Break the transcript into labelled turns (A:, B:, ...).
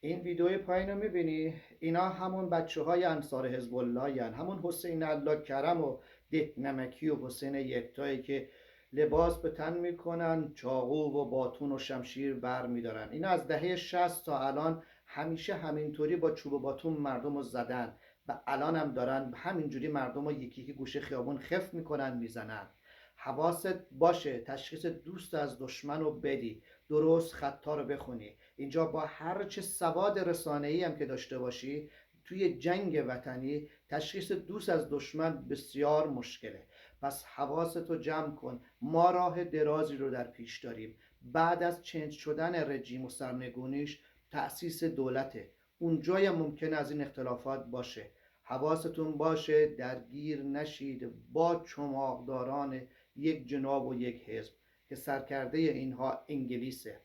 A: این ویدیوی پایین رو میبینی؟ اینا همون بچه های انصار حزب الله یعنی همون حسین الله کرم و ده نمکی و حسین یکتایی که لباس به تن میکنن، چاقو و باتون و شمشیر بر میدارن. اینا از دهه 60 تا الان همیشه همینطوری با چوب و باتون مردم رو زدن و الان هم دارن همینجوری مردم رو یکی یکی گوشه خیابون خف میکنن، میزنن. حواست باشه تشخیص دوست از دشمن رو بدی، درست خطا رو بخونی. اینجا با هر چه سواد رسانه‌ای هم که داشته باشی، توی جنگ وطنی تشخیص دوست از دشمن بسیار مشکله. پس حواستو جمع کن، ما راه درازی رو در پیش داریم. بعد از چنج شدن رژیم و سرنگونیش تأسیس دولته، اونجای ممکن از این اختلافات باشه. حواستون باشه درگیر نشید با چماقداران یک جناب و یک حزب که سرکرده اینها انگلیسه.